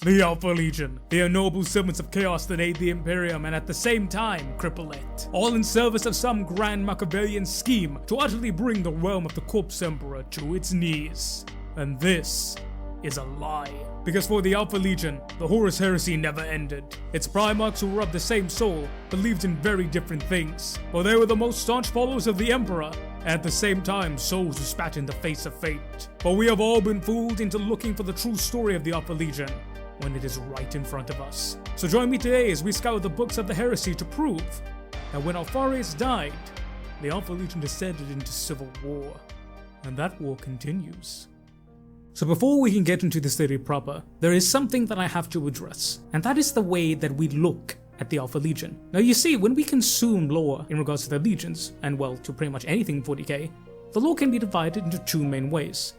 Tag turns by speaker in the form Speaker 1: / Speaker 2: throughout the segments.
Speaker 1: The Alpha Legion, the noble servants of chaos that aid the Imperium and at the same time cripple it, all in service of some grand Machiavellian scheme to utterly bring the realm of the Corpse Emperor to its knees. And this is a lie. Because for the Alpha Legion, the Horus Heresy never ended. Its Primarchs, who were of the same soul, believed in very different things. For they were the most staunch followers of the Emperor, and at the same time souls who spat in the face of fate. For we have all been fooled into looking for the true story of the Alpha Legion, when it is right in front of us. So join me today as we scour the books of the heresy to prove that when Alpharius died, the Alpha Legion descended into civil war, and that war continues. So before we can get into this theory proper, there is something that I have to address, and that is the way that we look at the Alpha Legion. Now you see, when we consume lore in regards to the legions, and well, to pretty much anything in 40k, the lore can be divided into two main ways.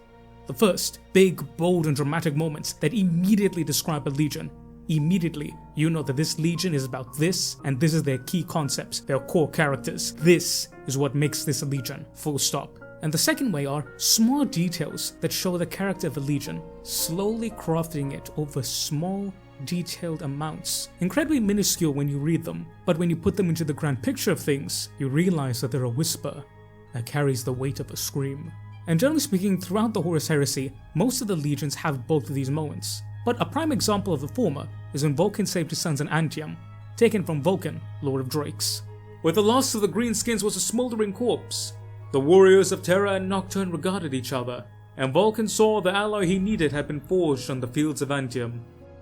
Speaker 1: The first, big, bold and dramatic moments that immediately describe a legion. Immediately, you know that this legion is about this, and this is their key concepts, their core characters. This is what makes this a legion, full stop. And the second way are small details that show the character of a legion, slowly crafting it over small, detailed amounts. Incredibly minuscule when you read them, but when you put them into the grand picture of things, you realize that they're a whisper that carries the weight of a scream. And generally speaking, throughout the Horus Heresy, most of the legions have both of these moments. But a prime example of the former is when Vulcan saved his sons in Antium, taken from Vulcan, Lord of Drakes. Where the last of the greenskins was a smoldering corpse, the warriors of Terra and Nocturne regarded each other, and Vulcan saw the ally he needed had been forged on the fields of Antium.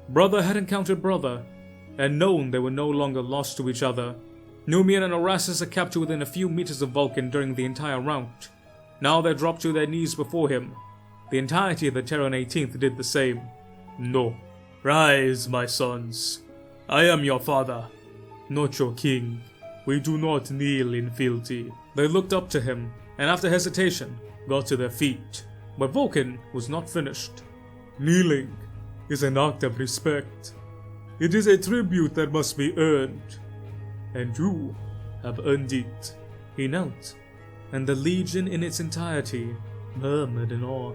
Speaker 1: Brother had encountered brother, and known they were no longer lost to each other. Numian and Orasis are kept to within a few meters of Vulcan during the entire rout. Now they dropped to their knees before him. The entirety of the Terran 18th did the same. No. Rise, my sons. I am your father, not your king. We do not kneel in fealty. They looked up to him, and after hesitation, got to their feet. But Vulcan was not finished. Kneeling is an act of respect. It is a tribute that must be earned. And you have earned it. He knelt, and the legion in its entirety murmured in awe.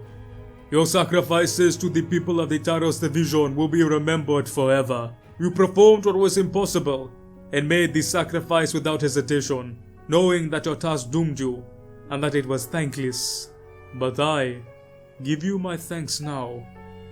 Speaker 1: Your sacrifices to the people of the Taros Division will be remembered forever. You performed what was impossible, and made the sacrifice without hesitation, knowing that your task doomed you, and that it was thankless. But I give you my thanks now.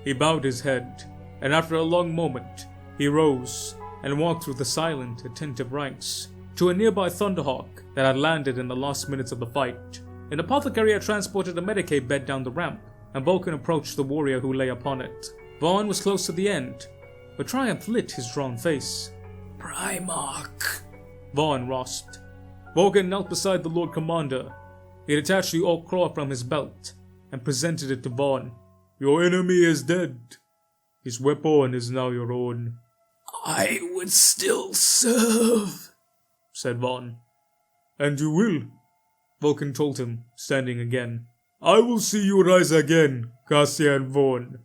Speaker 1: He bowed his head, and after a long moment, he rose and walked through the silent, attentive ranks to a nearby Thunderhawk that had landed in the last minutes of the fight. An apothecary had transported a Medicaid bed down the ramp, and Vulcan approached the warrior who lay upon it. Vaughn was close to the end, but triumph lit his drawn face. Primarch, Vaughn rasped. Vulcan knelt beside the Lord Commander. He detached the oak claw from his belt and presented it to Vaughn. Your enemy is dead. His weapon is now your own. I would still serve, said Vaughn. And you will, Vulcan told him, standing again. I will see you rise again, Cassian Vaughn.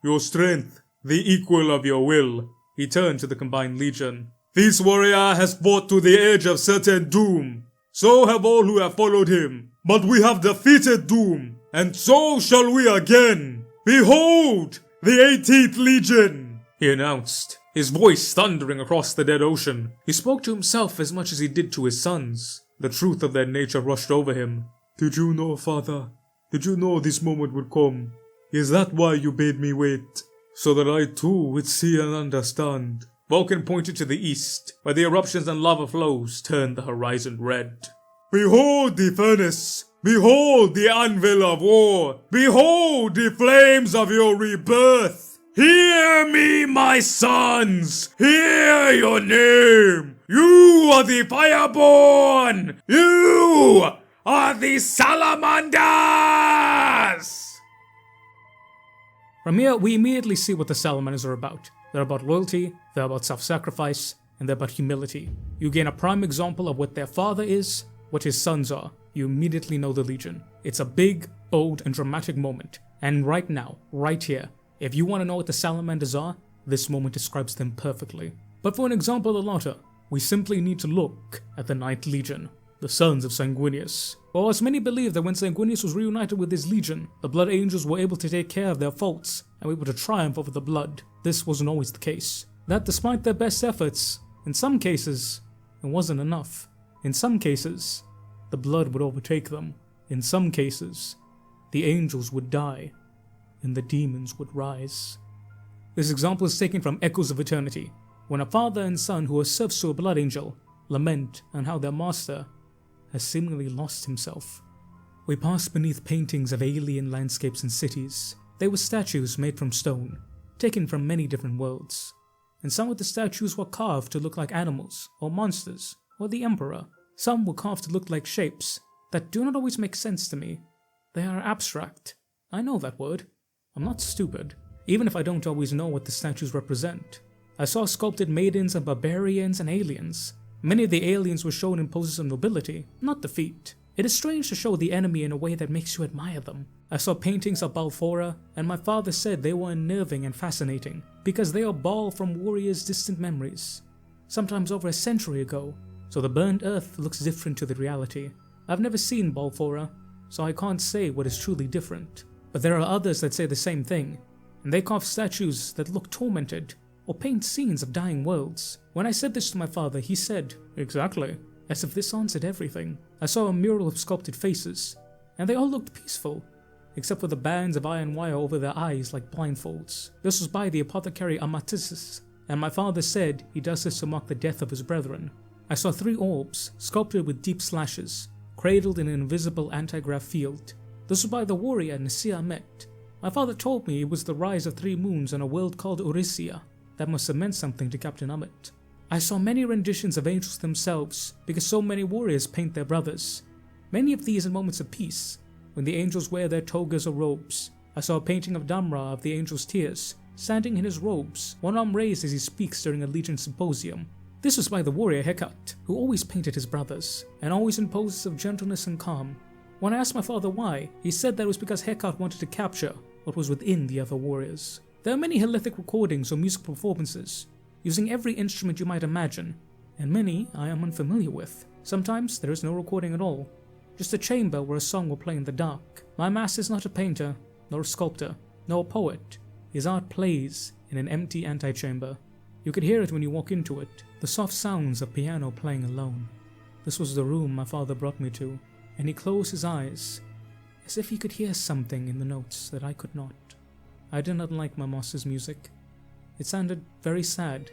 Speaker 1: Your strength, the equal of your will. He turned to the combined legion. This warrior has fought to the edge of certain doom. So have all who have followed him. But we have defeated doom, and so shall we again. Behold, the 18th Legion, he announced, his voice thundering across the dead ocean. He spoke to himself as much as he did to his sons. The truth of their nature rushed over him. Did you know, father? Did you know this moment would come? Is that why you bade me wait? So that I too would see and understand. Vulcan pointed to the east, where the eruptions and lava flows turned the horizon red. Behold the furnace! Behold the anvil of war! Behold the flames of your rebirth! Hear me, my sons! Hear your name! You are the Fireborn! You are the Salamanders! From here, we immediately see what the Salamanders are about. They're about loyalty, they're about self-sacrifice, and they're about humility. You gain a prime example of what their father is, what his sons are. You immediately know the Legion. It's a big, bold, and dramatic moment. And right now, right here, if you want to know what the Salamanders are, this moment describes them perfectly. But for an example of the latter, we simply need to look at the 9th Legion, the sons of Sanguinius. For as many believe that when Sanguinius was reunited with his legion, the Blood Angels were able to take care of their faults and we were to triumph over the blood. This wasn't always the case. That despite their best efforts, in some cases, it wasn't enough. In some cases, the blood would overtake them. In some cases, the angels would die, and the demons would rise. This example is taken from Echoes of Eternity, when a father and son who are serfs to a blood angel lament on how their master has seemingly lost himself. We passed beneath paintings of alien landscapes and cities. They were statues made from stone, taken from many different worlds. And some of the statues were carved to look like animals, or monsters, or the Emperor. Some were carved to look like shapes that do not always make sense to me. They are abstract. I know that word. I'm not stupid, even if I don't always know what the statues represent. I saw sculpted maidens and barbarians and aliens. Many of the aliens were shown in poses of nobility, not defeat. It is strange to show the enemy in a way that makes you admire them. I saw paintings of Balfora, and my father said they were unnerving and fascinating, because they are ball from warriors' distant memories, sometimes over a century ago, so the burned earth looks different to the reality. I've never seen Balfora, so I can't say what is truly different. But there are others that say the same thing, and they carve statues that look tormented, or paint scenes of dying worlds. When I said this to my father, he said, "Exactly," as if this answered everything. I saw a mural of sculpted faces, and they all looked peaceful, except for the bands of iron wire over their eyes like blindfolds. This was by the apothecary Amatissus, and my father said he does this to mark the death of his brethren. I saw 3 orbs, sculpted with deep slashes, cradled in an invisible anti-grav field. This was by the warrior Nasir Ahmet. My father told me it was the rise of 3 moons on a world called Orisia. That must have meant something to Captain Ahmet. I saw many renditions of angels themselves, because so many warriors paint their brothers. Many of these in moments of peace, when the angels wear their togas or robes. I saw a painting of Damra of the angel's tears, standing in his robes, one arm raised as he speaks during a legion symposium. This was by the warrior Hecat, who always painted his brothers, and always in poses of gentleness and calm. When I asked my father why, he said that it was because Hecat wanted to capture what was within the other warriors. There are many Helithic recordings or musical performances, using every instrument you might imagine, and many I am unfamiliar with. Sometimes there is no recording at all, just a chamber where a song will play in the dark. My master is not a painter, nor a sculptor, nor a poet. His art plays in an empty antechamber. You could hear it when you walk into it, the soft sounds of piano playing alone. This was the room my father brought me to, and he closed his eyes, as if he could hear something in the notes that I could not. I did not like my master's music. It sounded very sad,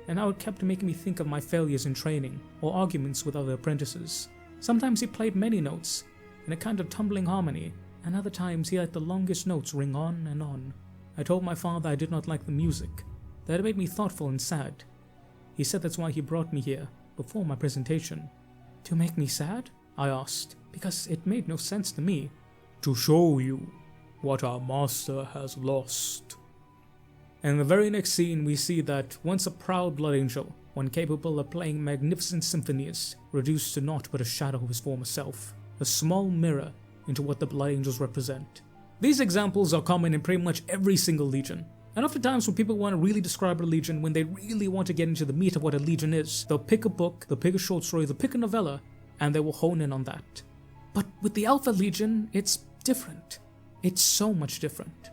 Speaker 1: and how it kept making me think of my failures in training or arguments with other apprentices. Sometimes he played many notes in a kind of tumbling harmony, and other times he let the longest notes ring on and on. I told my father I did not like the music, that it made me thoughtful and sad. He said that's why he brought me here before my presentation. To make me sad? I asked, because it made no sense to me. To show you what our master has lost. And in the very next scene we see that once a proud blood angel, one capable of playing magnificent symphonies, reduced to naught but a shadow of his former self, a small mirror into what the blood angels represent. These examples are common in pretty much every single legion. And oftentimes when people want to really describe a legion, when they really want to get into the meat of what a legion is, they'll pick a book, they'll pick a short story, they'll pick a novella, and they will hone in on that. But with the Alpha Legion, it's different. It's so much different.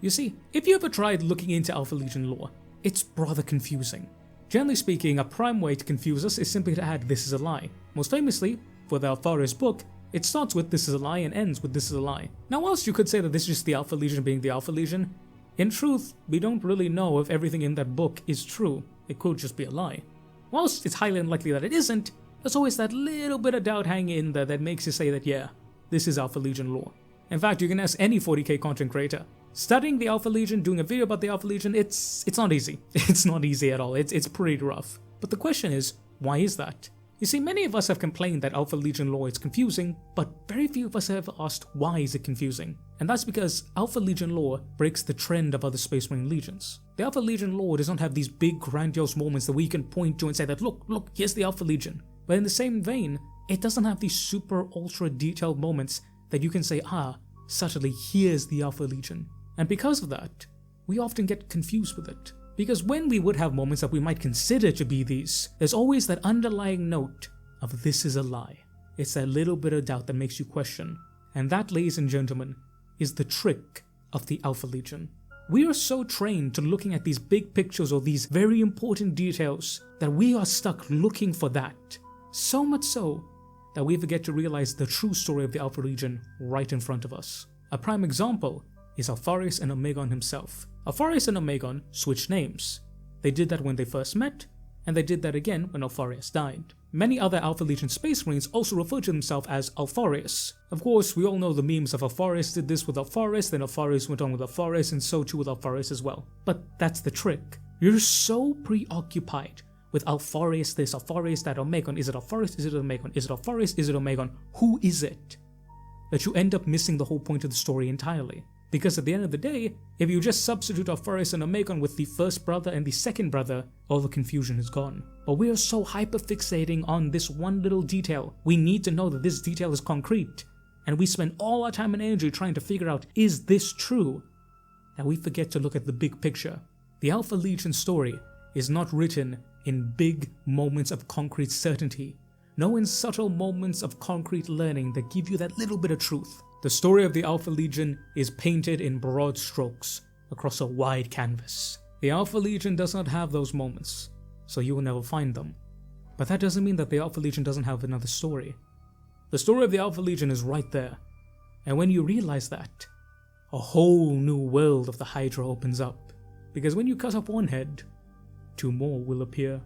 Speaker 1: You see, if you ever tried looking into Alpha Legion lore, it's rather confusing. Generally speaking, a prime way to confuse us is simply to add "this is a lie." Most famously, for the Alpharius book, it starts with "this is a lie" and ends with "this is a lie." Now, whilst you could say that this is just the Alpha Legion being the Alpha Legion, in truth, we don't really know if everything in that book is true. It could just be a lie. Whilst it's highly unlikely that it isn't, there's always that little bit of doubt hanging in there that makes you say that, yeah, this is Alpha Legion lore. In fact, you can ask any 40k content creator. Studying the Alpha Legion, doing a video about the Alpha Legion, it's not easy. It's not easy at all. It's pretty rough. But the question is, why is that? You see, many of us have complained that Alpha Legion lore is confusing, but very few of us have asked why is it confusing. And that's because Alpha Legion lore breaks the trend of other Space Marine legions. The Alpha Legion lore does not have these big grandiose moments that we can point to and say that look, here's the Alpha Legion. But in the same vein, it doesn't have these super ultra detailed moments that you can say, subtly, here's the Alpha Legion. And because of that, we often get confused with it. Because when we would have moments that we might consider to be these, there's always that underlying note of "this is a lie." It's that little bit of doubt that makes you question. And that, ladies and gentlemen, is the trick of the Alpha Legion. We are so trained to looking at these big pictures or these very important details that we are stuck looking for that. So much so that we forget to realize the true story of the Alpha Legion right in front of us. A prime example is Alpharius and Omegon himself. Alpharius and Omegon switched names. They did that when they first met, and they did that again when Alpharius died. Many other Alpha Legion Space Marines also refer to themselves as Alpharius. Of course, we all know the memes of Alpharius did this with Alpharius, then Alpharius went on with Alpharius, and so too with Alpharius as well. But that's the trick. You're so preoccupied with Alpharius this, Alpharius that, Omegon. Is it Alpharius? Is it Omegon? Is it Alpharius? Is it Omegon? Who is it? That you end up missing the whole point of the story entirely. Because at the end of the day, if you just substitute Alpharius and Omegon with the first brother and the second brother, all the confusion is gone. But we are so hyperfixating on this one little detail. We need to know that this detail is concrete. And we spend all our time and energy trying to figure out, is this true? That we forget to look at the big picture. The Alpha Legion story is not written in big moments of concrete certainty. No, in subtle moments of concrete learning that give you that little bit of truth. The story of the Alpha Legion is painted in broad strokes across a wide canvas. The Alpha Legion does not have those moments, so you will never find them. But that doesn't mean that the Alpha Legion doesn't have another story. The story of the Alpha Legion is right there, and when you realize that, a whole new world of the Hydra opens up. Because when you cut off one head, two more will appear.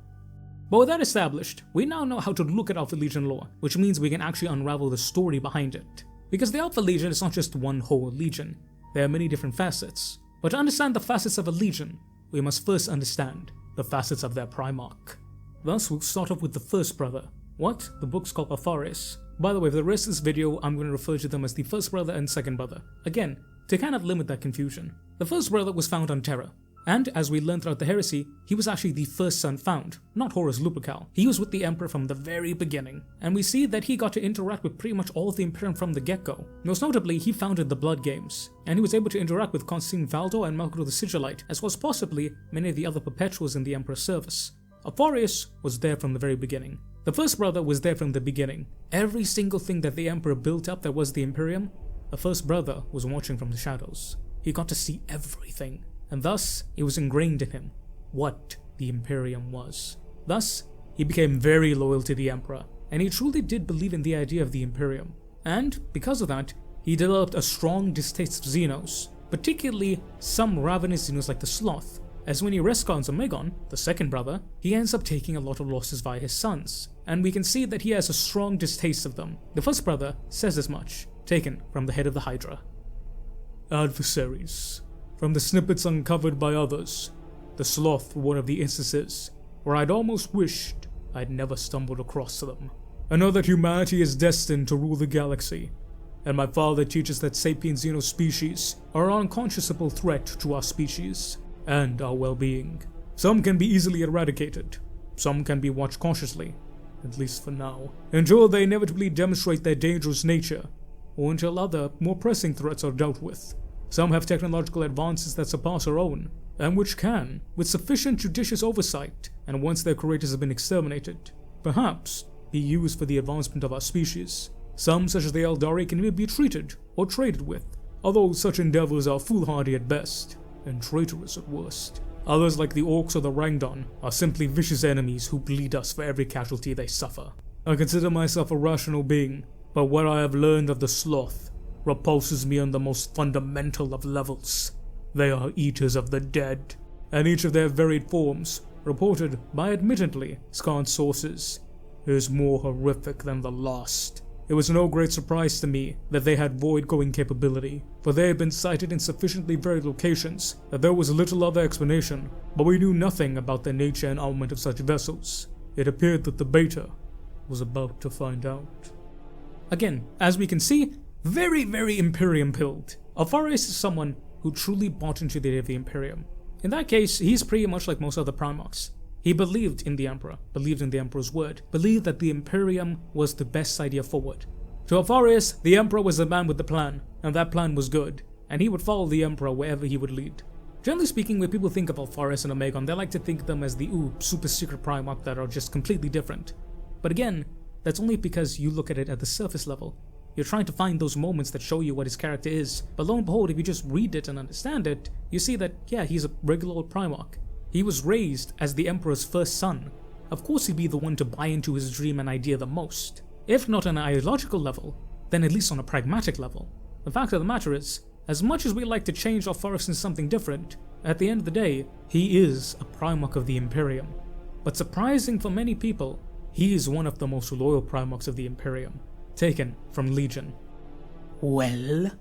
Speaker 1: But with that established, we now know how to look at Alpha Legion lore, which means we can actually unravel the story behind it. Because the Alpha Legion is not just one whole legion, there are many different facets. But to understand the facets of a legion, we must first understand the facets of their Primarch. Thus, we'll start off with the first brother. What? The book's called Alpharius. By the way, for the rest of this video, I'm going to refer to them as the first brother and second brother. Again, to kind of limit that confusion. The first brother was found on Terra. And, as we learned throughout the heresy, he was actually the first son found, not Horus Lupercal. He was with the Emperor from the very beginning, and we see that he got to interact with pretty much all of the Imperium from the get-go. Most notably, he founded the Blood Games, and he was able to interact with Constantine Valdo and Malgrado the Sigillite, as well as possibly many of the other Perpetuals in the Emperor's service. Alpharius was there from the very beginning. The first brother was there from the beginning. Every single thing that the Emperor built up that was the Imperium, the first brother was watching from the shadows. He got to see everything. And thus, it was ingrained in him what the Imperium was. Thus, he became very loyal to the Emperor, and he truly did believe in the idea of the Imperium. And, because of that, he developed a strong distaste of Xenos, particularly some ravenous Xenos like the Sloth, as when he rescues Omegon, the second brother, he ends up taking a lot of losses via his sons, and we can see that he has a strong distaste of them. The first brother says as much, taken from the head of the Hydra. Adversaries. From the snippets uncovered by others, the Sloth were one of the instances where I'd almost wished I'd never stumbled across them. I know that humanity is destined to rule the galaxy, and my father teaches that sapient Xeno species are an unconscionable threat to our species and our well-being. Some can be easily eradicated, some can be watched cautiously, at least for now, until they inevitably demonstrate their dangerous nature, or until other, more pressing threats are dealt with. Some have technological advances that surpass our own, and which can, with sufficient judicious oversight, and once their creators have been exterminated, perhaps be used for the advancement of our species. Some, such as the Eldari, can even be treated or traded with, although such endeavors are foolhardy at best, and traitorous at worst. Others, like the Orcs or the Rangdon, are simply vicious enemies who bleed us for every casualty they suffer. I consider myself a rational being, but what I have learned of the Sloth repulses me on the most fundamental of levels. They are eaters of the dead, and each of their varied forms, reported by admittedly scant sources, is more horrific than the last. It was no great surprise to me that they had void-going capability, for they had been sighted in sufficiently varied locations that there was little other explanation, but we knew nothing about the nature and armament of such vessels. It appeared that the Beta was about to find out. Again, as we can see, very, very Imperium-pilled. Alpharius is someone who truly bought into the idea of the Imperium. In that case, he's pretty much like most other Primarchs. He believed in the Emperor, believed in the Emperor's word, believed that the Imperium was the best idea forward. To Alpharius, the Emperor was the man with the plan, and that plan was good, and he would follow the Emperor wherever he would lead. Generally speaking, when people think of Alpharius and Omegon, they like to think of them as the super secret Primarch that are just completely different. But again, that's only because you look at it at the surface level. You're trying to find those moments that show you what his character is, but lo and behold, if you just read it and understand it, you see that, yeah, he's a regular old Primarch. He was raised as the Emperor's first son. Of course he'd be the one to buy into his dream and idea the most. If not on an ideological level, then at least on a pragmatic level. The fact of the matter is, as much as we like to change Alpharius into something different, at the end of the day, he is a Primarch of the Imperium. But surprising for many people, he is one of the most loyal Primarchs of the Imperium, taken from Legion. "Well?"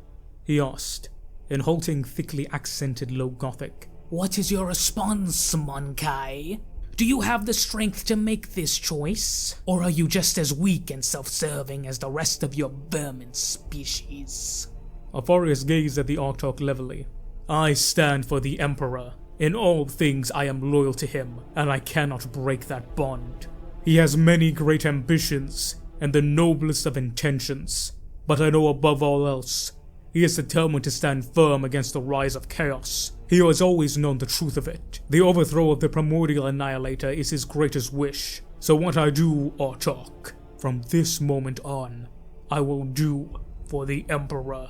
Speaker 1: he asked, in halting, thickly accented low Gothic. "What is your response, Monkai? Do you have the strength to make this choice? Or are you just as weak and self-serving as the rest of your vermin species?" Alpharius gazed at the Archtalk levelly. "I stand for the Emperor. In all things I am loyal to him, and I cannot break that bond. He has many great ambitions, and the noblest of intentions, but I know above all else, he is determined to stand firm against the rise of chaos. He has always known the truth of it. The overthrow of the primordial annihilator is his greatest wish. So what I do, Archtalk, from this moment on, I will do for the Emperor."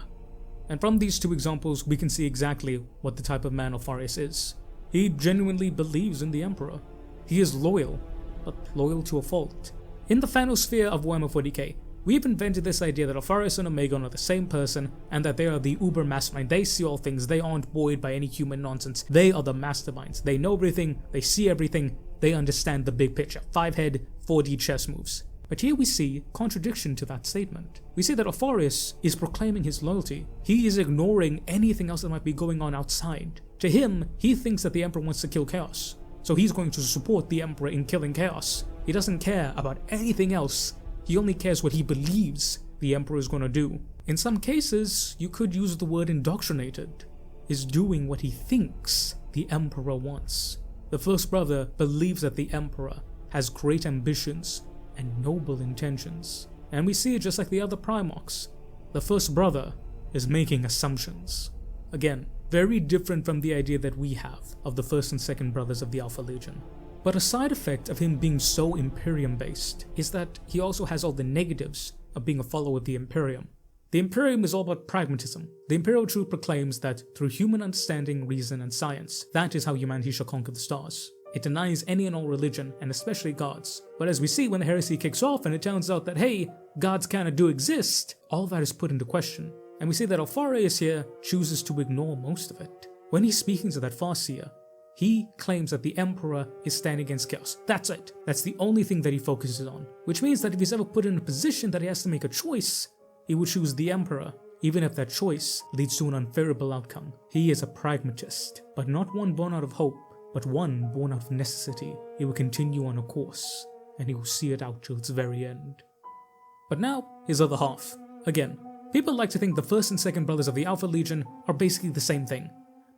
Speaker 1: And from these two examples, we can see exactly what the type of man Alpharius is. He genuinely believes in the Emperor. He is loyal, but loyal to a fault. In the final sphere of Warhammer 40k, we've invented this idea that Alpharius and Omegon are the same person, and that they are the uber mastermind. They see all things, they aren't buoyed by any human nonsense. They are the masterminds. They know everything, they see everything, they understand the big picture. 5-head, 4D chess moves. But here we see contradiction to that statement. We see that Alpharius is proclaiming his loyalty. He is ignoring anything else that might be going on outside. To him, he thinks that the Emperor wants to kill chaos, so he's going to support the Emperor in killing chaos. He doesn't care about anything else. He only cares what he believes the Emperor is going to do. In some cases, you could use the word indoctrinated. Is doing what he thinks the Emperor wants. The first brother believes that the Emperor has great ambitions and noble intentions. And we see it just like the other Primarchs. The first brother is making assumptions. Again, very different from the idea that we have of the first and second brothers of the Alpha Legion. But a side effect of him being so Imperium based is that he also has all the negatives of being a follower of the Imperium. The Imperium is all about pragmatism. The Imperial truth proclaims that through human understanding, reason, and science, that is how humanity shall conquer the stars. It denies any and all religion, and especially gods. But as we see when the heresy kicks off and it turns out that, hey, gods kinda do exist, all that is put into question. And we see that Alpharius here chooses to ignore most of it. When he's speaking to that Farseer, he claims that the Emperor is standing against chaos. That's it. That's the only thing that he focuses on. Which means that if he's ever put in a position that he has to make a choice, he would choose the Emperor, even if that choice leads to an unfavorable outcome. He is a pragmatist, but not one born out of hope, but one born out of necessity. He will continue on a course, and he will see it out till its very end. But now, his other half. Again, people like to think the first and second brothers of the Alpha Legion are basically the same thing.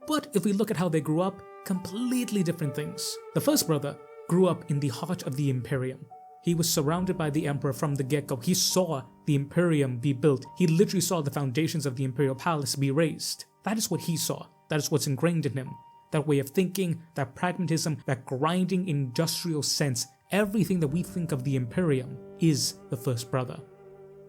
Speaker 1: But if we look at how they grew up, completely different things. The first brother grew up in the heart of the Imperium. He was surrounded by the Emperor from the get-go. He saw the Imperium be built. He literally saw the foundations of the Imperial Palace be raised. That is what he saw. That is what's ingrained in him. That way of thinking, that pragmatism, that grinding industrial sense, everything that we think of the Imperium is the first brother.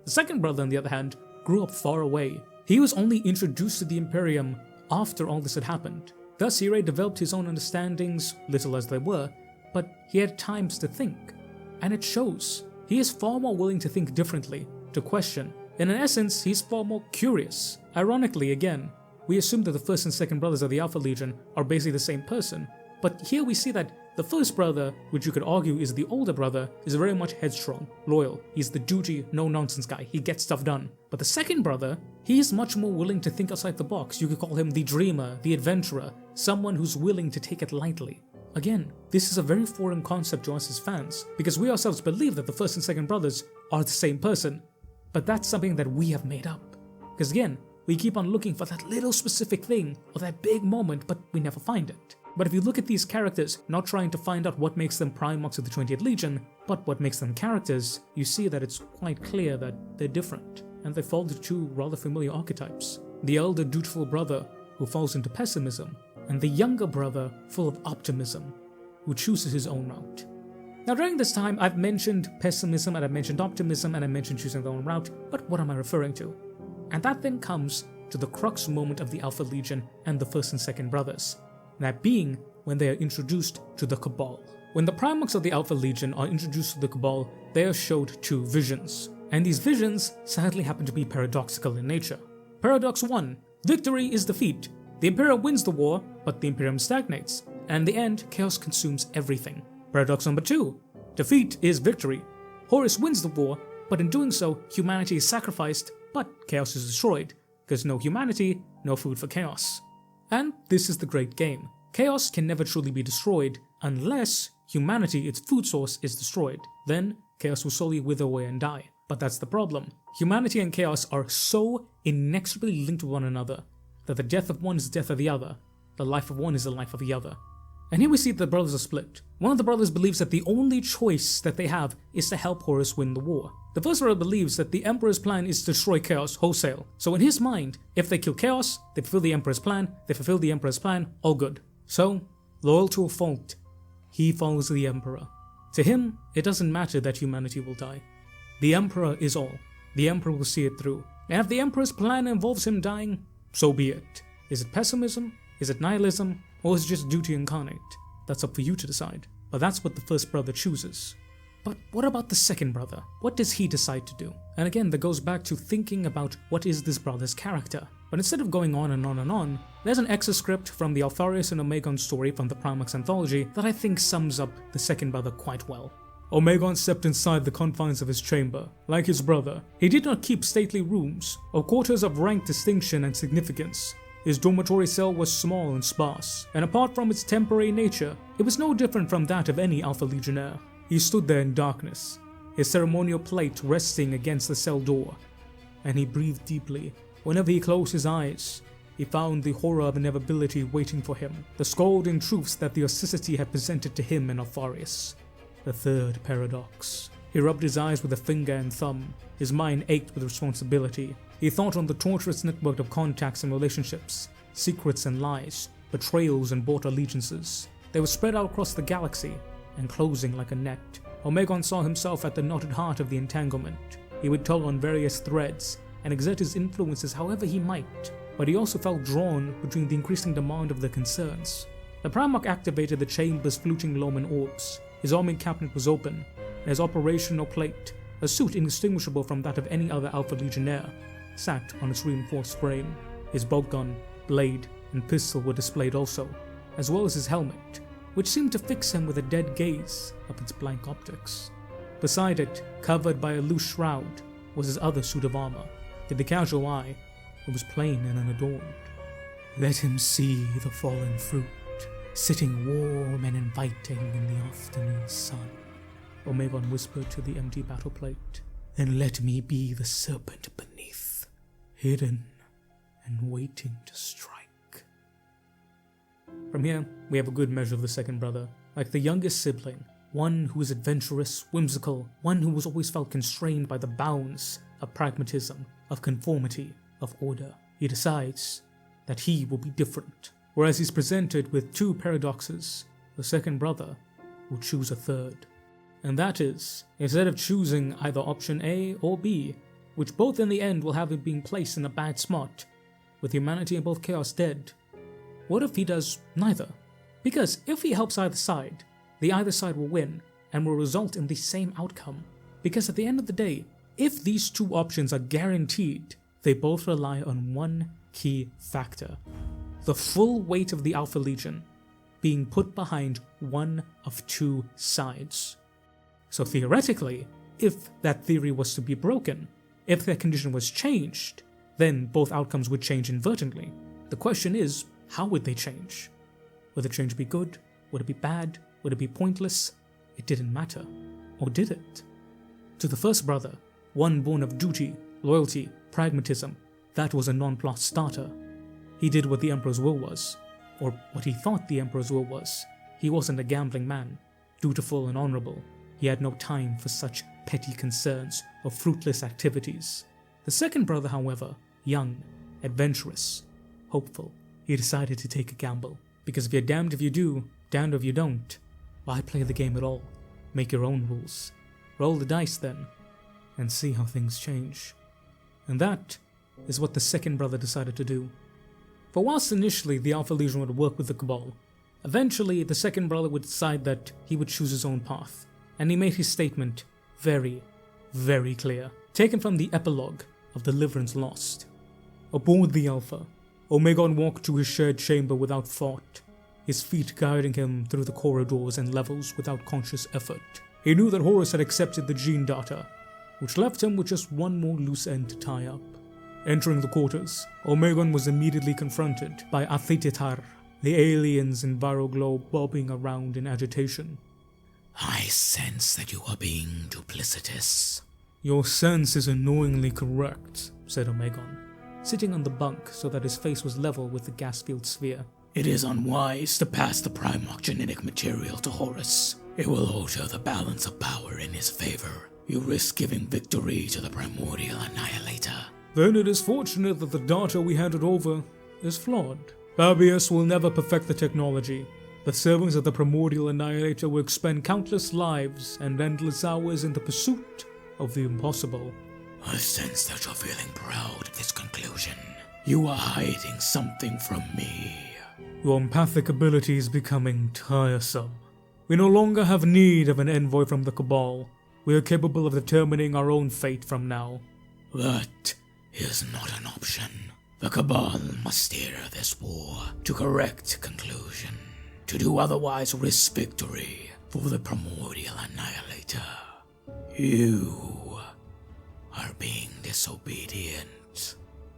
Speaker 1: The second brother, on the other hand, grew up far away. He was only introduced to the Imperium after all this had happened. Thus, he already developed his own understandings, little as they were, but he had times to think. And it shows. He is far more willing to think differently, to question. And in essence, he's far more curious. Ironically, again, we assume that the first and second brothers of the Alpha Legion are basically the same person. But here we see that the first brother, which you could argue is the older brother, is very much headstrong, loyal. He's the duty, no-nonsense guy. He gets stuff done. But the second brother, he is much more willing to think outside the box. You could call him the dreamer, the adventurer, someone who's willing to take it lightly. Again, this is a very foreign concept to us as fans, because we ourselves believe that the first and second brothers are the same person. But that's something that we have made up. Because again, we keep on looking for that little specific thing, or that big moment, but we never find it. But if you look at these characters, not trying to find out what makes them Primarchs of the 20th Legion, but what makes them characters, you see that it's quite clear that they're different, and they fall into two rather familiar archetypes. The elder dutiful brother, who falls into pessimism, and the younger brother full of optimism, who chooses his own route. Now during this time, I've mentioned pessimism and I've mentioned optimism and I mentioned choosing their own route, but what am I referring to? And that then comes to the crux moment of the Alpha Legion and the first and second brothers, that being when they are introduced to the Cabal. When the Primarchs of the Alpha Legion are introduced to the Cabal, they are showed two visions, and these visions sadly happen to be paradoxical in nature. Paradox 1. Victory is defeat. The Imperial wins the war, but the Imperium stagnates, and in the end, chaos consumes everything. Paradox number 2. Defeat is victory. Horus wins the war, but in doing so, humanity is sacrificed, but chaos is destroyed, because no humanity, no food for chaos. And this is the great game. Chaos can never truly be destroyed unless humanity, its food source, is destroyed. Then, chaos will slowly wither away and die. But that's the problem. Humanity and chaos are so inexorably linked with one another that the death of one is the death of the other, the life of one is the life of the other. And here we see that the brothers are split. One of the brothers believes that the only choice that they have is to help Horus win the war. The first brother believes that the Emperor's plan is to destroy chaos wholesale. So in his mind, if they kill chaos, they fulfill the Emperor's plan, all good. So, loyal to a fault, he follows the Emperor. To him, it doesn't matter that humanity will die. The Emperor is all. The Emperor will see it through. And if the Emperor's plan involves him dying, so be it. Is it pessimism? Is it nihilism? Or is it just duty incarnate? That's up for you to decide. But that's what the first brother chooses. But what about the second brother? What does he decide to do? And again, that goes back to thinking about what is this brother's character. But instead of going on and on and on, there's an extra script from the Alpharius and Omegon story from the Primarchs anthology that I think sums up the second brother quite well. Omegon stepped inside the confines of his chamber. Like his brother, he did not keep stately rooms or quarters of rank distinction and significance. His dormitory cell was small and sparse, and apart from its temporary nature, it was no different from that of any Alpha Legionnaire. He stood there in darkness, his ceremonial plate resting against the cell door, and he breathed deeply. Whenever he closed his eyes, he found the horror of inevitability waiting for him, the scalding truths that the Osicity had presented to him in Alpharius. The third paradox. He rubbed his eyes with a finger and thumb. His mind ached with responsibility. He thought on the torturous network of contacts and relationships, secrets and lies, betrayals and bought allegiances. They were spread out across the galaxy and closing like a net. Omegon saw himself at the knotted heart of the entanglement. He would tug on various threads and exert his influences however he might, but he also felt drawn between the increasing demand of their concerns. The Primarch activated the chamber's fluting Loman orbs. His arming cabinet was open, and his operational plate, a suit indistinguishable from that of any other Alpha Legionnaire, sat on its reinforced frame. His bolt gun, blade, and pistol were displayed also, as well as his helmet, which seemed to fix him with a dead gaze of its blank optics. Beside it, covered by a loose shroud, was his other suit of armor. To the casual eye, it was plain and unadorned. Let him see the fallen fruit, sitting warm and inviting in the afternoon sun, Omegon whispered to the empty battle plate. And let me be the serpent beneath, hidden and waiting to strike. From here, we have a good measure of the second brother, like the youngest sibling, one who was adventurous, whimsical, one who was always felt constrained by the bounds of pragmatism, of conformity, of order. He decides that he will be different. Whereas he's presented with two paradoxes, the second brother will choose a third. And that is, instead of choosing either option A or B, which both in the end will have him being placed in a bad spot, with humanity and both chaos dead, what if he does neither? Because if he helps either side, the either side will win and will result in the same outcome. Because at the end of the day, if these two options are guaranteed, they both rely on one key factor: the full weight of the Alpha Legion being put behind one of two sides. So theoretically, if that theory was to be broken, if that condition was changed, then both outcomes would change inadvertently. The question is, how would they change? Would the change be good? Would it be bad? Would it be pointless? It didn't matter. Or did it? To the first brother, one born of duty, loyalty, pragmatism, that was a non-plus starter. He did what the Emperor's will was, or what he thought the Emperor's will was. He wasn't a gambling man, dutiful and honorable. He had no time for such petty concerns or fruitless activities. The second brother, however, young, adventurous, hopeful, he decided to take a gamble. Because if you're damned if you do, damned if you don't, why play the game at all? Make your own rules. Roll the dice then, and see how things change. And that is what the second brother decided to do. For whilst initially the Alpha Legion would work with the Cabal, eventually the second brother would decide that he would choose his own path, and he made his statement very, very clear. Taken from the epilogue of Deliverance Lost. Aboard the Alpha, Omegon walked to his shared chamber without thought, his feet guiding him through the corridors and levels without conscious effort. He knew that Horus had accepted the gene data, which left him with just one more loose end to tie up. Entering the quarters, Omegon was immediately confronted by Athititar, the aliens in Varoglobe bobbing around in agitation.
Speaker 2: I sense that you are being duplicitous.
Speaker 1: Your sense is annoyingly correct, said Omegon, sitting on the bunk so that his face was level with the gas-filled sphere.
Speaker 2: It is unwise to pass the Primarch genetic material to Horus. It will alter the balance of power in his favor. You risk giving victory to the Primordial Annihilator.
Speaker 1: Then it is fortunate that the data we handed over is flawed. Fabius will never perfect the technology. The servants of the Primordial Annihilator will expend countless lives and endless hours in the pursuit of the impossible.
Speaker 2: I sense that you're feeling proud of this conclusion. You are hiding something from me.
Speaker 1: Your empathic ability is becoming tiresome. We no longer have need of an envoy from the Cabal. We are capable of determining our own fate from now.
Speaker 2: That is not an option. The Cabal must steer this war to correct conclusion. To do otherwise risks victory for the Primordial Annihilator. You are being disobedient.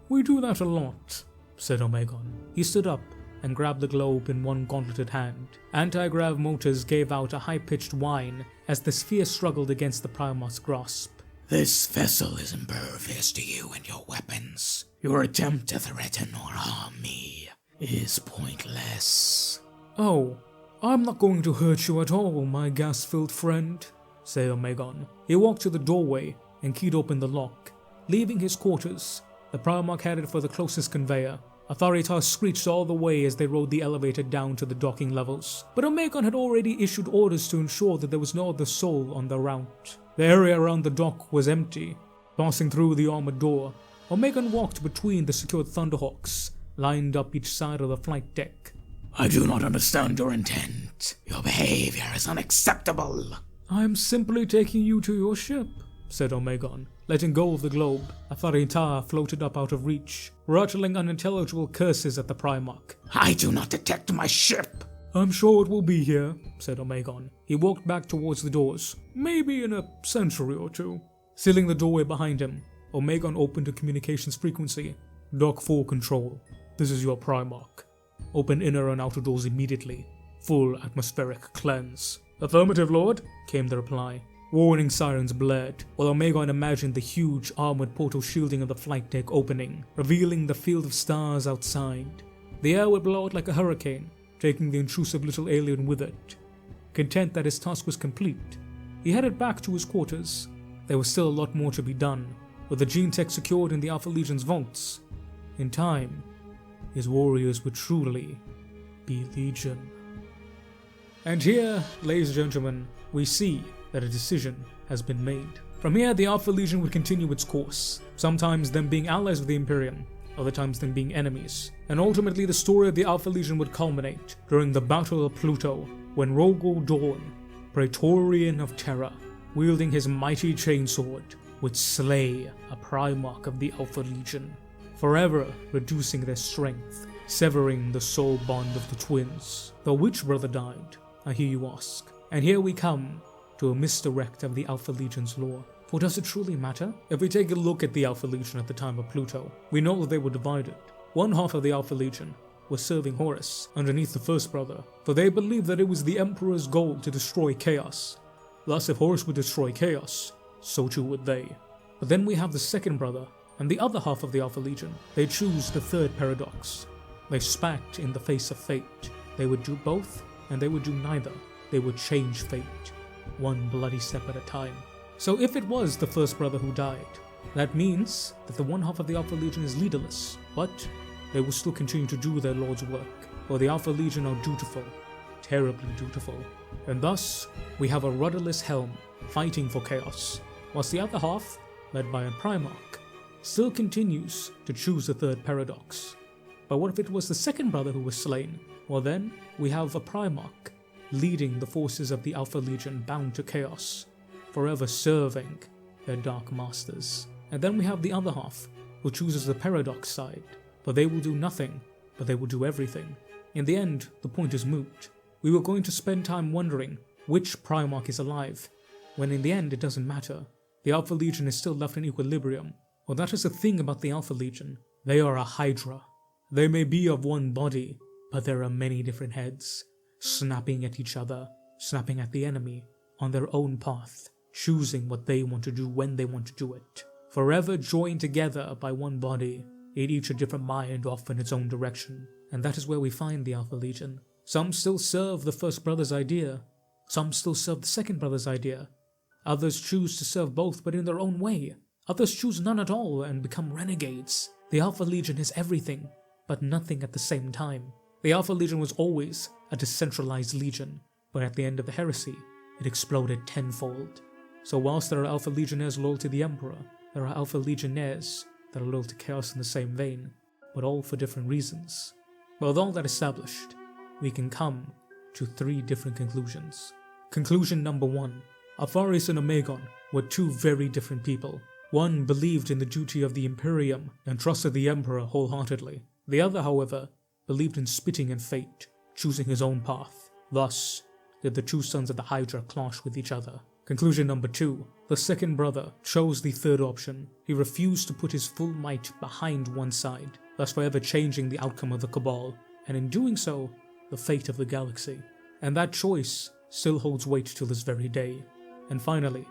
Speaker 1: We do that a lot, said Omegon. He stood up and grabbed the globe in one gauntleted hand. Anti-grav motors gave out a high-pitched whine as the sphere struggled against the Primarch's grasp.
Speaker 2: This vessel is impervious to you and your weapons. Your attempt to threaten or harm me is pointless.
Speaker 1: Oh, I'm not going to hurt you at all, my gas-filled friend, said Omegon. He walked to the doorway and keyed open the lock. Leaving his quarters, the Primarch headed for the closest conveyor. Alpharius screeched all the way as they rode the elevator down to the docking levels, but Omegon had already issued orders to ensure that there was no other soul on the route. The area around the dock was empty. Passing through the armored door, Omegon walked between the secured Thunderhawks, lined up each side of the flight deck.
Speaker 2: I do not understand your intent. Your behavior is unacceptable.
Speaker 1: I am simply taking you to your ship, said Omegon. Letting go of the globe, Alpharius floated up out of reach, rattling unintelligible curses at the Primarch.
Speaker 2: I do not detect my ship.
Speaker 1: I'm sure it will be here, said Omegon. He walked back towards the doors, maybe in a century or two. Sealing the doorway behind him, Omegon opened a communications frequency. Dock 4 control. This is your Primarch. Open inner and outer doors immediately. Full atmospheric cleanse. Affirmative, Lord, came the reply. Warning sirens blared, while Omegon imagined the huge armored portal shielding of the flight deck opening, revealing the field of stars outside. The air would blow out like a hurricane, taking the intrusive little alien with it. Content that his task was complete, he headed back to his quarters. There was still a lot more to be done, with the gene tech secured in the Alpha Legion's vaults. In time, his warriors would truly be Legion. And here, ladies and gentlemen, we see that a decision has been made. From here, the Alpha Legion would continue its course, sometimes them being allies of the Imperium, other times them being enemies. And ultimately, the story of the Alpha Legion would culminate during the Battle of Pluto, when Rogol Dawn, Praetorian of Terror, wielding his mighty chainsword, would slay a Primarch of the Alpha Legion, forever reducing their strength, severing the soul bond of the twins. Though which brother died, I hear you ask. And here we come to a misdirect of the Alpha Legion's lore. For does it truly matter? If we take a look at the Alpha Legion at the time of Pluto, we know that they were divided. One half of the Alpha Legion was serving Horus underneath the first brother, for they believed that it was the Emperor's goal to destroy chaos. Thus, if Horus would destroy chaos, so too would they. But then we have the second brother, and the other half of the Alpha Legion. They choose the third paradox. They spat in the face of fate. They would do both, and they would do neither. They would change fate, one bloody step at a time. So if it was the first brother who died, that means that the one half of the Alpha Legion is leaderless, but they will still continue to do their Lord's work, for the Alpha Legion are dutiful, terribly dutiful. And thus, we have a rudderless helm fighting for chaos, whilst the other half, led by a Primarch, still continues to choose the third paradox. But what if it was the second brother who was slain? Well then, we have a Primarch leading the forces of the Alpha Legion bound to chaos, forever serving their dark masters. And then we have the other half, who chooses the paradox side, but they will do nothing, but they will do everything. In the end, the point is moot. We were going to spend time wondering which Primarch is alive, when in the end it doesn't matter. The Alpha Legion is still left in equilibrium. Well, that is the thing about the Alpha Legion. They are a hydra. They may be of one body, but there are many different heads, snapping at each other, snapping at the enemy, on their own path, choosing what they want to do when they want to do it. Forever joined together by one body, in each a different mind off in its own direction. And that is where we find the Alpha Legion. Some still serve the first brother's idea, some still serve the second brother's idea. Others choose to serve both but in their own way. Others choose none at all and become renegades. The Alpha Legion is everything, but nothing at the same time. The Alpha Legion was always a decentralized legion, but at the end of the heresy, it exploded tenfold. So whilst there are Alpha Legionnaires loyal to the Emperor, there are Alpha Legionnaires that are loyal to Chaos in the same vein, but all for different reasons. But with all that established, we can come to 3 different conclusions. Conclusion number 1. Alpharius and Omegon were 2 very different people. One believed in the duty of the Imperium and trusted the Emperor wholeheartedly. The other, however, believed in spitting and fate, choosing his own path. Thus, did the 2 sons of the Hydra clash with each other. Conclusion number 2. The second brother chose the third option. He refused to put his full might behind one side, thus forever changing the outcome of the Cabal, and in doing so, the fate of the galaxy. And that choice still holds weight till this very day. And finally,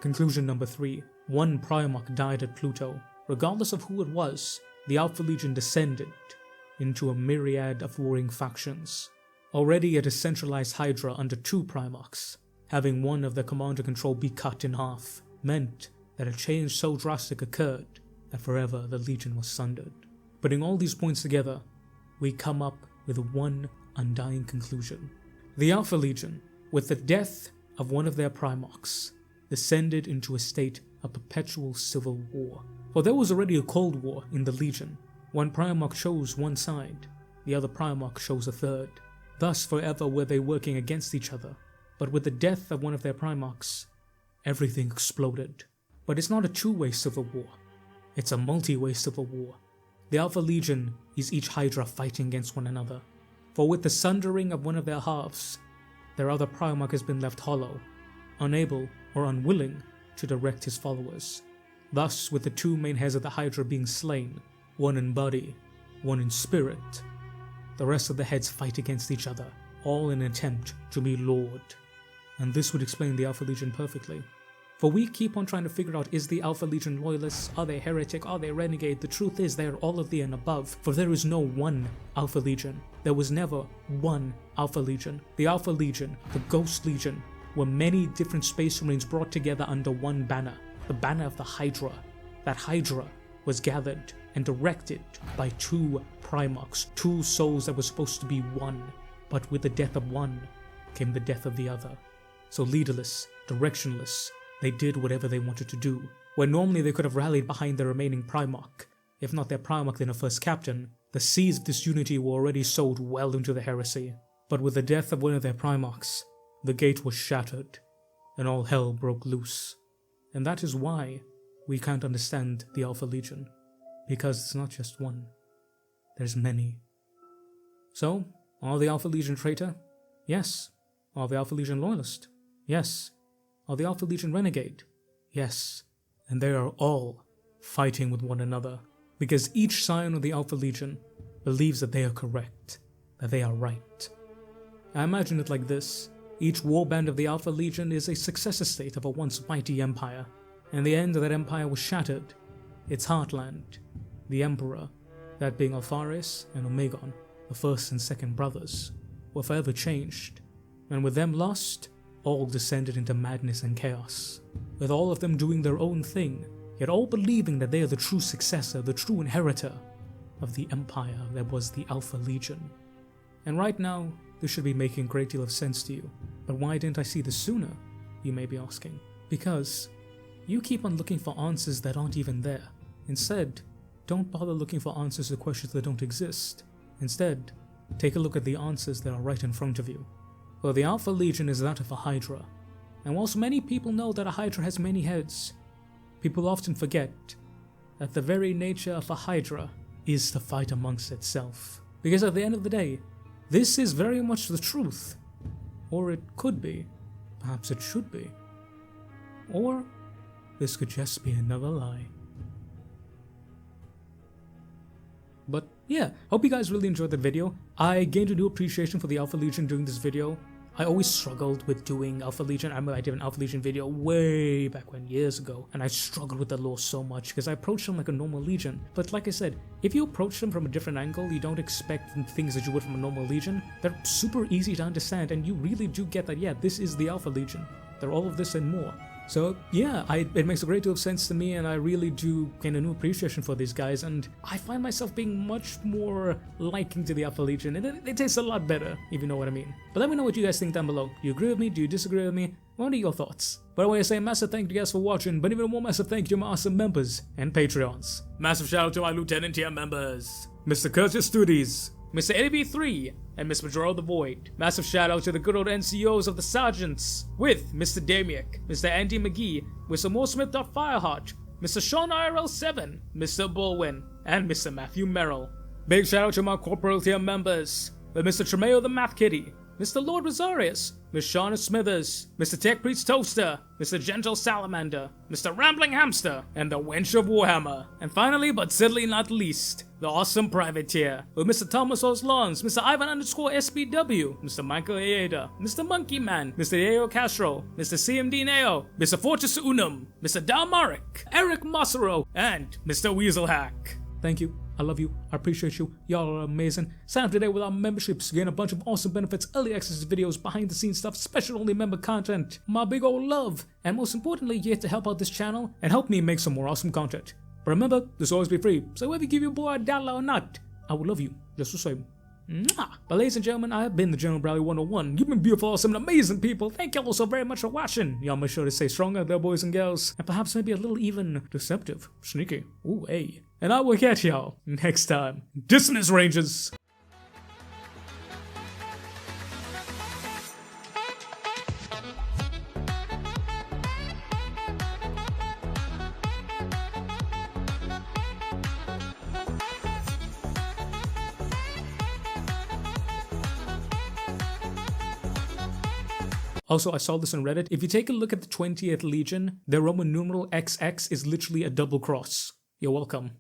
Speaker 1: conclusion number 3. One Primarch died at Pluto. Regardless of who it was, the Alpha Legion descended into a myriad of warring factions. Already a decentralized Hydra under 2 Primarchs, having one of their commander control be cut in half, meant that a change so drastic occurred that forever the Legion was sundered. Putting all these points together, we come up with one undying conclusion. The Alpha Legion, with the death of one of their Primarchs, descended into a state of perpetual civil war. For there was already a Cold War in the Legion. One Primarch chose one side, the other Primarch chose a third. Thus forever were they working against each other. But with the death of one of their Primarchs, everything exploded. But it's not a 2-way civil war, it's a multi-way civil war. The Alpha Legion is each Hydra fighting against one another. For with the sundering of one of their halves, their other Primarch has been left hollow, unable or unwilling to direct his followers. Thus, with the 2 main heads of the Hydra being slain, one in body, one in spirit, the rest of the heads fight against each other, all in an attempt to be Lord. And this would explain the Alpha Legion perfectly. For we keep on trying to figure out, is the Alpha Legion loyalists? Are they heretic? Are they renegade? The truth is they are all of the and above, for there is no one Alpha Legion. There was never one Alpha Legion. The Alpha Legion, the Ghost Legion, were many different space marines brought together under one banner, the banner of the Hydra. That Hydra was gathered and directed by 2 Primarchs, 2 souls that were supposed to be one, but with the death of one came the death of the other. So leaderless, directionless, they did whatever they wanted to do, where normally they could have rallied behind their remaining Primarch. If not their Primarch, then a first captain. The seeds of this unity were already sowed well into the heresy. But with the death of one of their Primarchs, the gate was shattered, and all hell broke loose. And that is why we can't understand the Alpha Legion, because it's not just one, there's many. So, are the Alpha Legion traitor? Yes. Are the Alpha Legion loyalist? Yes. Are the Alpha Legion renegade? Yes. And they are all fighting with one another, because each scion of the Alpha Legion believes that they are correct, that they are right. I imagine it like this. Each warband of the Alpha Legion is a successor state of a once mighty empire, and the end of that empire was shattered. Its heartland, the Emperor, that being Alpharius and Omegon, the first and second brothers, were forever changed, and with them lost, all descended into madness and chaos, with all of them doing their own thing, yet all believing that they are the true successor, the true inheritor of the empire that was the Alpha Legion. And right now, this should be making a great deal of sense to you. But why didn't I see this sooner, you may be asking? Because you keep on looking for answers that aren't even there. Instead, don't bother looking for answers to questions that don't exist. Instead, take a look at the answers that are right in front of you. Well, the Alpha Legion is that of a Hydra. And whilst many people know that a Hydra has many heads, people often forget that the very nature of a Hydra is to fight amongst itself. Because at the end of the day, this is very much the truth. Or it could be. Perhaps it should be. Or this could just be another lie. But yeah, hope you guys really enjoyed the video. I gained a new appreciation for the Alpha Legion during this video. I always struggled with doing Alpha Legion. I remember I did an Alpha Legion video way back when, years ago, and I struggled with the lore so much because I approached them like a normal Legion. But like I said, if you approach them from a different angle, you don't expect things that you would from a normal Legion, they're super easy to understand, and you really do get that, yeah, this is the Alpha Legion. They're all of this and more. So yeah, it makes a great deal of sense to me, and I really do gain a new appreciation for these guys, and I find myself being much more liking to the Alpha Legion, and it tastes a lot better, if you know what I mean. But let me know what you guys think down below. Do you agree with me? Do you disagree with me? What are your thoughts? By the way, I say a massive thank you guys for watching, but even more massive thank you to my awesome members and Patreons. Massive shout out to my Lieutenant tier members, Mr. Curtis Studies, Mr. AB3, and Miss Majora the Void. Massive shout out to the good old NCOs of the Sergeants, with Mr. Damiak, Mr. Andy McGee, Mr. Mooresmith.Fireheart, Mr. Sean IRL7, Mr. Bullwin, and Mr. Matthew Merrill. Big shout out to my corporal tier members, with Mr. Tremeo the Math Kitty, Mr. Lord Rosarius, Miss Shauna Smithers, Mr. Tech Priest Toaster, Mr. Gentle Salamander, Mr. Rambling Hamster, and the Wench of Warhammer. And finally, but certainly not least, the awesome privateer, with Mr. Thomas Oslons, Mr. Ivan_SBW, Mr. Michael Aeda, Mr. Monkey Man, Mr. Diego Castro, Mr. CMD Neo, Mr. Fortress Unum, Mr. Dalmaric, Eric Massaro, and Mr. Weaselhack. Thank you. I love you. I appreciate you. Y'all are amazing. Sign up today with our memberships to gain a bunch of awesome benefits, early access videos, behind the scenes stuff, special only member content, my big old love, and most importantly, you get to help out this channel and help me make some more awesome content. But remember, this will always be free, so whether you give your boy a dollar or not, I will love you just the same. Mwah. But ladies and gentlemen, I have been the General Bradley 101. You've been beautiful, awesome, and amazing people. Thank y'all so very much for watching. Y'all make sure to stay strong out there, boys and girls, and perhaps maybe a little even deceptive, sneaky. Ooh, hey. And I will catch y'all next time. Dissonance Rangers! Also, I saw this on Reddit. If you take a look at the 20th Legion, their Roman numeral XX is literally a double cross. You're welcome.